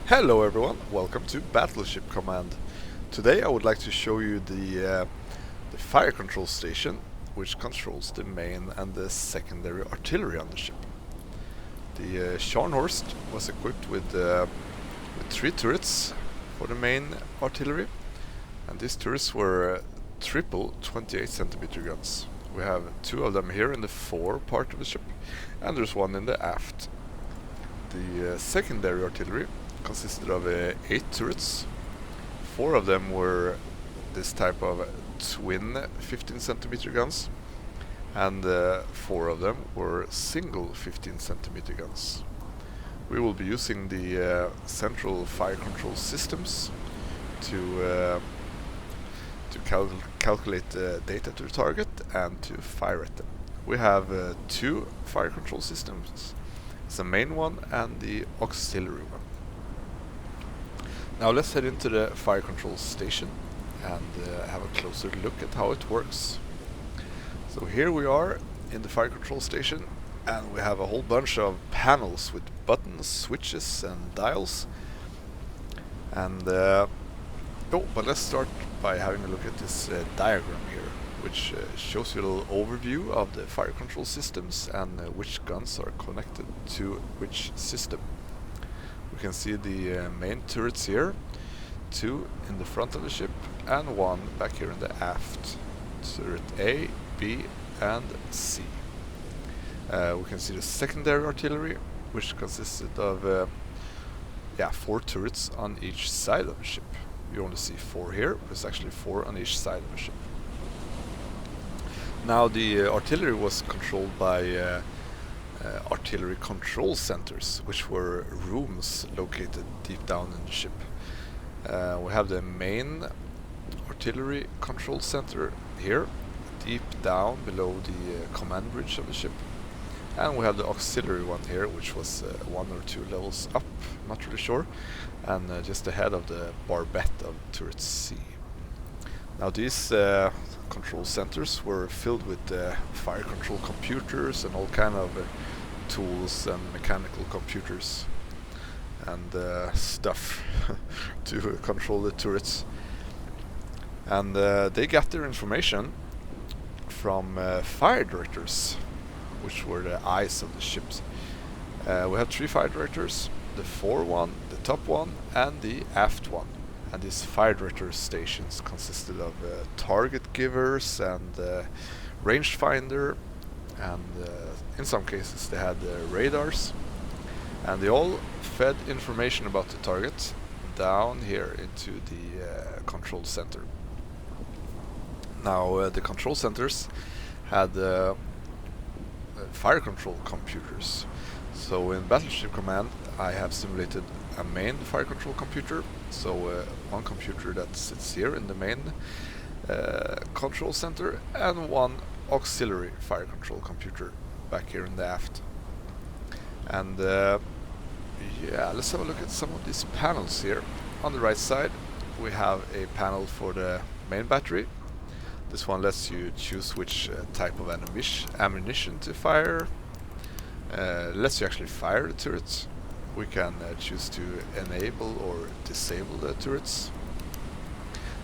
Hello everyone, welcome to Battleship Command. Today I would like to show you the fire control station, which controls the main and the secondary artillery on the ship. The Scharnhorst was equipped with 3 turrets for the main artillery, and these turrets were triple 28 centimeter guns. We have 2 of them here in the fore part of the ship, and there's 1 in the aft. The secondary artillery consisted of 8 turrets. 4 of them were this type of twin 15 centimeter guns, and 4 of them were single 15 centimeter guns. We will be using the central fire control systems to calculate data to the target and to fire at them. We have 2 fire control systems. It's the main one and the auxiliary one. Now let's head into the fire control station and have a closer look at how it works. So here we are in the fire control station, and we have a whole bunch of panels with buttons, switches and dials. And but let's start by having a look at this diagram here, which shows you a little overview of the fire control systems and which guns are connected to which system. We can see the main turrets here, 2 in the front of the ship and 1 back here in the aft. Turret A, B and C. We can see the secondary artillery, which consisted of 4 turrets on each side of the ship. You only see 4 here, but it's actually 4 on each side of the ship. Now the artillery was controlled by artillery control centers, which were rooms located deep down in the ship. We have the main artillery control center here, deep down below the command bridge of the ship, and we have the auxiliary one here, which was 1 or 2 levels up, not really sure, and just ahead of the barbette of turret C. Now these control centers were filled with fire control computers and all kind of tools and mechanical computers and stuff to control the turrets. And they got their information from fire directors, which were the eyes of the ships. We have 3 fire directors, the fore one, the top one and the aft one. And these fire director stations consisted of target givers and rangefinder, and in some cases they had radars, and they all fed information about the target down here into the control center. Now the control centers had fire control computers. So in Battleship Command I have simulated a main fire control computer, so one computer that sits here in the main control center, and 1 auxiliary fire control computer back here in the aft. And let's have a look at some of these panels here. On the right side we have a panel for the main battery. This one lets you choose which type of ammunition to fire. Lets you actually fire the turrets. We can choose to enable or disable the turrets.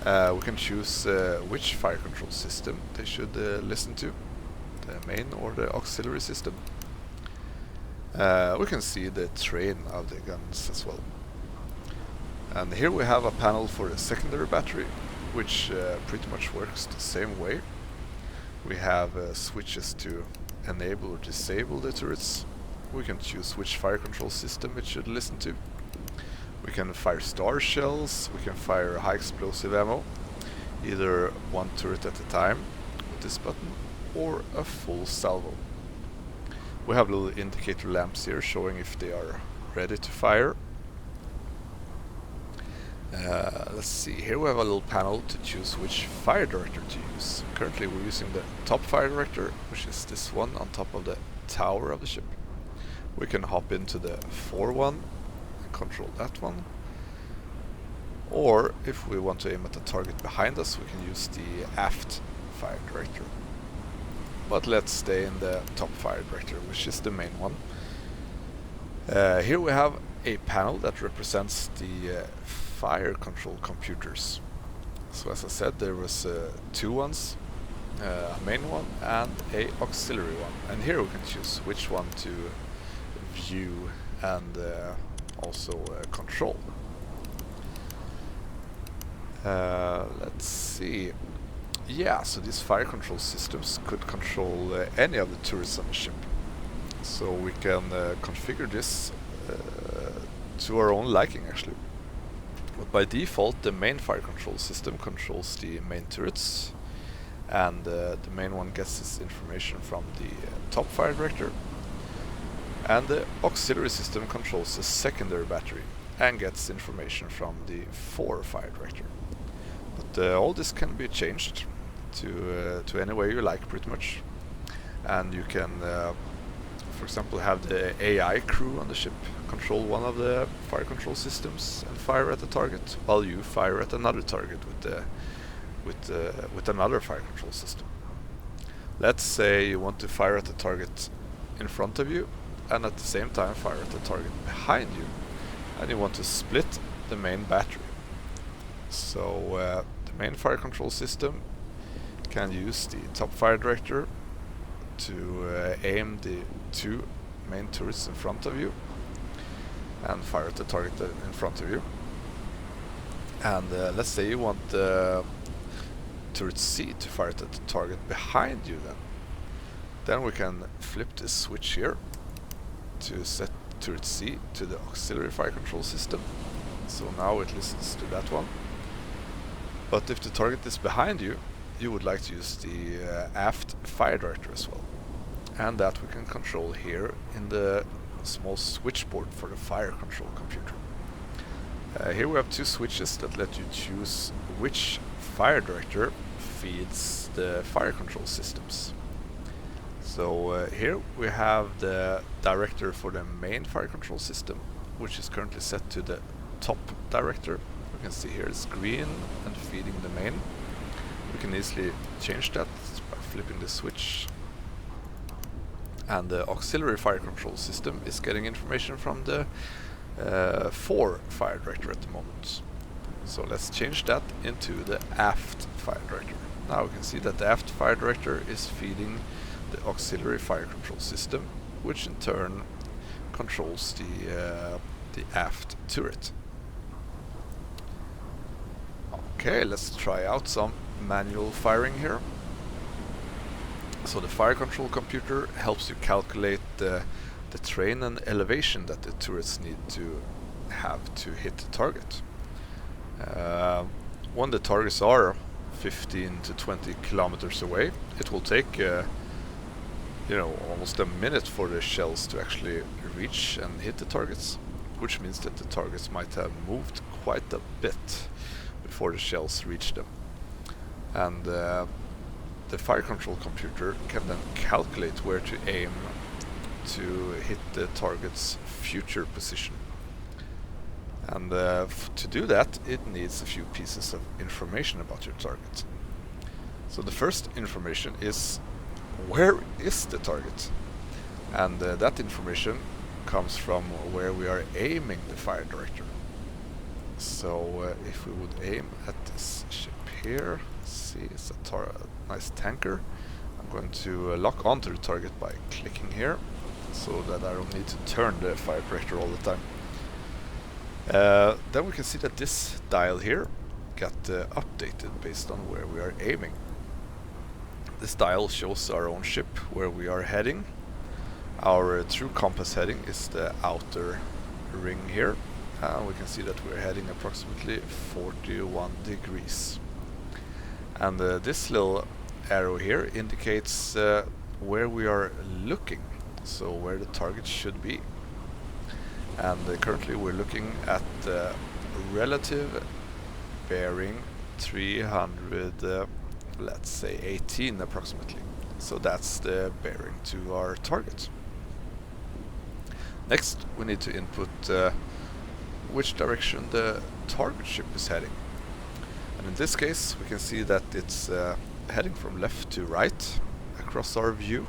We can choose which fire control system they should listen to, the main or the auxiliary system. We can see the train of the guns as well. And here we have a panel for the secondary battery, which pretty much works the same way. We have switches to enable or disable the turrets. We can choose which fire control system it should listen to. We can fire star shells, we can fire high explosive ammo, either 1 turret at a time with this button, or a full salvo. We have little indicator lamps here showing if they are ready to fire. Let's see, here we have a little panel to choose which fire director to use. Currently we're using the top fire director, which is this one on top of the tower of the ship. We can hop into the fore one and control that one. Or if we want to aim at the target behind us, we can use the aft fire director. But let's stay in the top fire director, which is the main one. Here we have a panel that represents the fire control computers. So as I said, there was two ones, a main one and a auxiliary one, and here we can choose which one to view and also control. Let's see. Yeah, so these fire control systems could control any of the turrets on the ship. So we can configure this to our own liking, actually. But by default, the main fire control system controls the main turrets, and the main one gets its information from the top fire director, and the auxiliary system controls the secondary battery and gets information from the fore fire director. But all this can be changed to any way you like, pretty much. And you can, for example, have the AI crew on the ship control one of the fire control systems and fire at the target, while you fire at another target with another fire control system. Let's say you want to fire at the target in front of you and at the same time fire at the target behind you, and you want to split the main battery. So the main fire control system can use the top fire director to aim the two main turrets in front of you and fire at the target in front of you. And let's say you want turret C to fire at the target behind you, then we can flip this switch here to set turret C to the auxiliary fire control system. So now it listens to that one. But if the target is behind you, you would like to use the aft fire director as well. And that we can control here in the small switchboard for the fire control computer. Here we have two switches that let you choose which fire director feeds the fire control systems. So here we have the director for the main fire control system, which is currently set to the top director. We can see here it's green and feeding the main. We can easily change that by flipping the switch. And the auxiliary fire control system is getting information from the fore fire director at the moment. So let's change that into the aft fire director. Now we can see that the aft fire director is feeding the auxiliary fire control system, which in turn controls the aft turret. Okay, let's try out some manual firing here. So the fire control computer helps you calculate the terrain and elevation that the turrets need to have to hit the target. When the targets are 15 to 20 kilometers away, it will take almost a minute for the shells to actually reach and hit the targets, which means that the targets might have moved quite a bit before the shells reach them. And the fire control computer can then calculate where to aim to hit the target's future position. And to do that, it needs a few pieces of information about your target. So the first information is, where is the target? And that information comes from where we are aiming the fire director. So if we would aim at this ship here, see, it's a nice tanker. I'm going to lock onto the target by clicking here, so that I don't need to turn the fire director all the time. Then we can see that this dial here got updated based on where we are aiming. This dial shows our own ship, where we are heading. Our true compass heading is the outer ring here. We can see that we're heading approximately 41 degrees. And this little arrow here indicates where we are looking, so where the target should be. And currently we're looking at the relative bearing 300, let's say 18 approximately. So that's the bearing to our target. Next we need to input which direction the target ship is heading. And in this case we can see that it's heading from left to right across our view.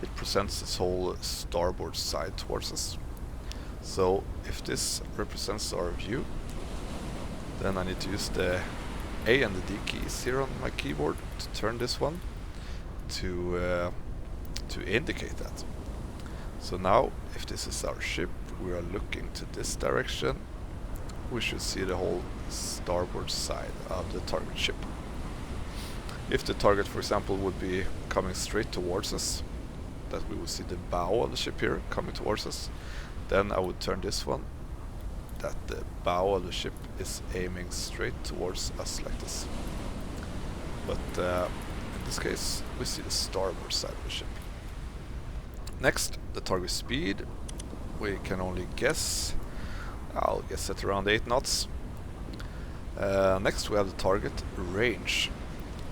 It presents its whole starboard side towards us. So if this represents our view, then I need to use the A and the D keys here on my keyboard to turn this one to indicate that. So now, if this is our ship, we are looking to this direction, we should see the whole starboard side of the target ship. If the target, for example, would be coming straight towards us, that we would see the bow of the ship here coming towards us, then I would turn this one, that the bow of the ship is aiming straight towards us like this. But in this case, we see the starboard side of the ship. Next, the target speed. We can only guess. I'll guess at around 8 knots. Next, we have the target range.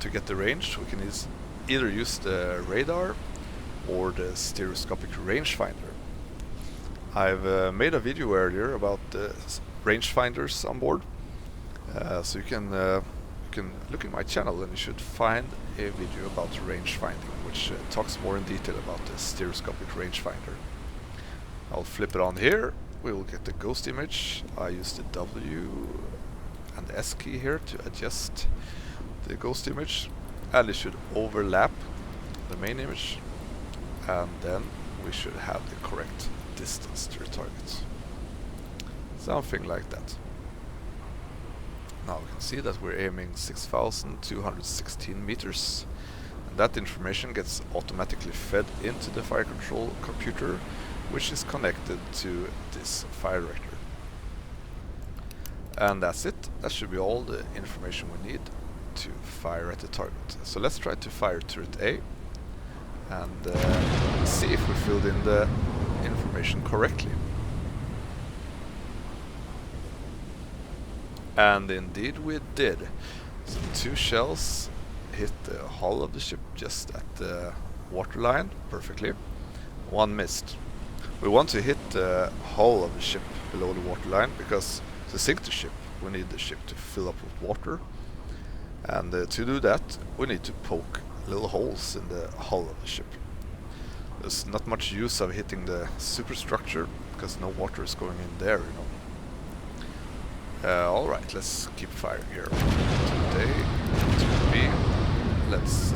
To get the range, we can either use the radar or the stereoscopic rangefinder. I've made a video earlier about the rangefinders on board, so you can look in my channel and you should find a video about rangefinding, which talks more in detail about the stereoscopic rangefinder. I'll flip it on here. We will get the ghost image. I use the W and the S key here to adjust the ghost image, and it should overlap the main image, and then we should have the correct distance to the target. Something like that. Now we can see that we're aiming 6,216 meters, and that information gets automatically fed into the fire control computer, which is connected to this fire director. And that's it. That should be all the information we need to fire at the target. So let's try to fire turret A and see if we filled in the information correctly. And indeed we did. So 2 shells hit the hull of the ship just at the waterline perfectly. 1 missed. We want to hit the hull of the ship below the waterline, because to sink the ship we need the ship to fill up with water, and to do that we need to poke little holes in the hull of the ship. There's not much use of hitting the superstructure because no water is going in there, you know. Alright, let's keep firing here. Today, to B. Let's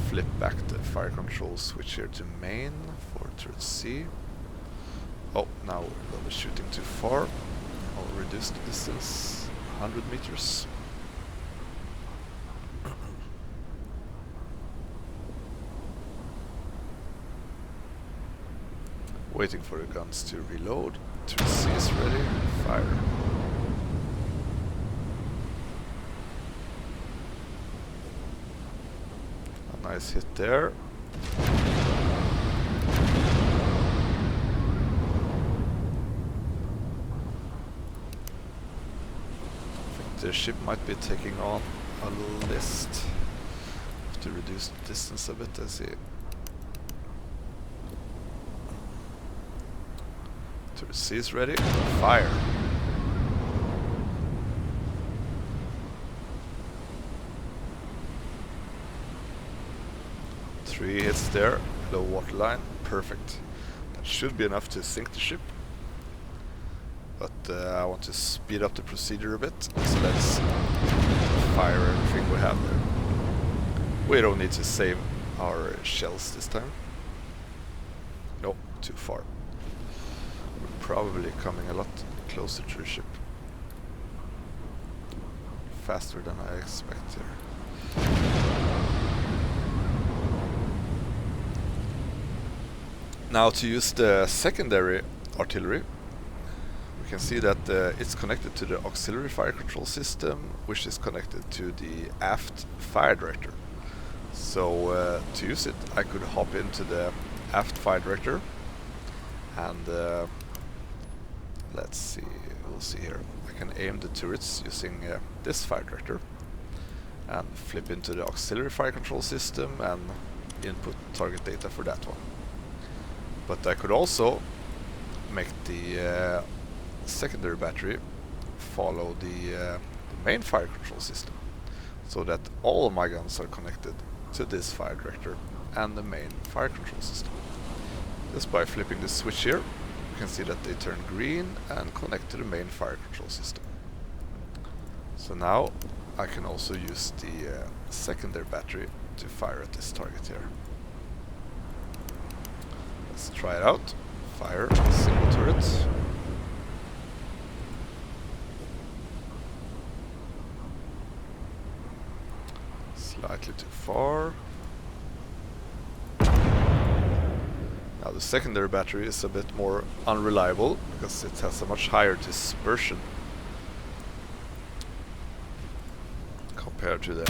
flip back the fire control switch here to main for turret C. Oh, now we're shooting too far. I'll reduce the distance 100 meters. Waiting for the guns to reload. Turret C is ready. Fire. A nice hit there. The ship might be taking on a little list. Have to reduce the distance a bit, I see. Turret C is ready. Fire. Three hits there, low waterline, perfect. That should be enough to sink the ship. But I want to speed up the procedure a bit, so let's fire everything we have there. We don't need to save our shells this time. No, too far. We're probably coming a lot closer to the ship. Faster than I expect here. Now to use the secondary artillery, we can see that it's connected to the auxiliary fire control system, which is connected to the aft fire director. So to use it, I could hop into the aft fire director, and let's see, we'll see here. I can aim the turrets using this fire director, and flip into the auxiliary fire control system and input target data for that one. But I could also make the secondary battery follow the main fire control system, so that all of my guns are connected to this fire director and the main fire control system. Just by flipping the switch here, you can see that they turn green and connect to the main fire control system. So now I can also use the secondary battery to fire at this target here. Let's try it out. Fire single turret. Slightly too far. Now the secondary battery is a bit more unreliable because it has a much higher dispersion compared to the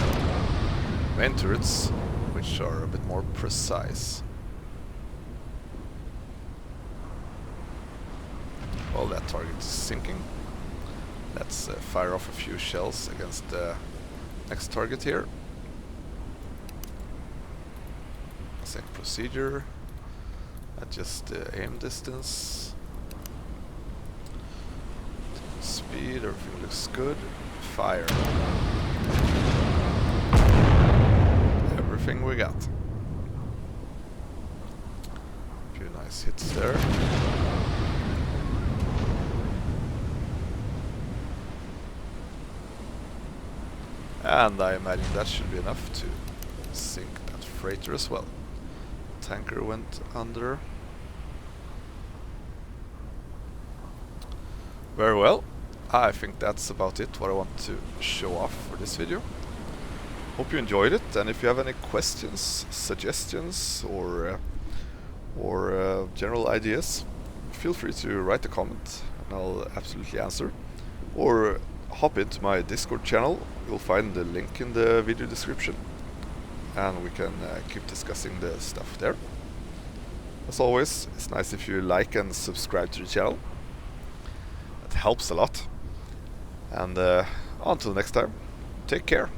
main turrets, which are a bit more precise. Well, that target is sinking. Let's fire off a few shells against the next target here. Same procedure. Adjust the aim distance. Speed, everything looks good. Fire. Everything we got. A few nice hits there. And I imagine that should be enough to sink that freighter as well. Tanker went under. Very well. I think that's about it, what I want to show off for this video. Hope you enjoyed it, and if you have any questions, suggestions, or general ideas, feel free to write a comment and I'll absolutely answer. Or hop into my Discord channel, you'll find the link in the video description, and we can keep discussing the stuff there. As always, it's nice if you like and subscribe to the channel. It helps a lot. And until next time, take care.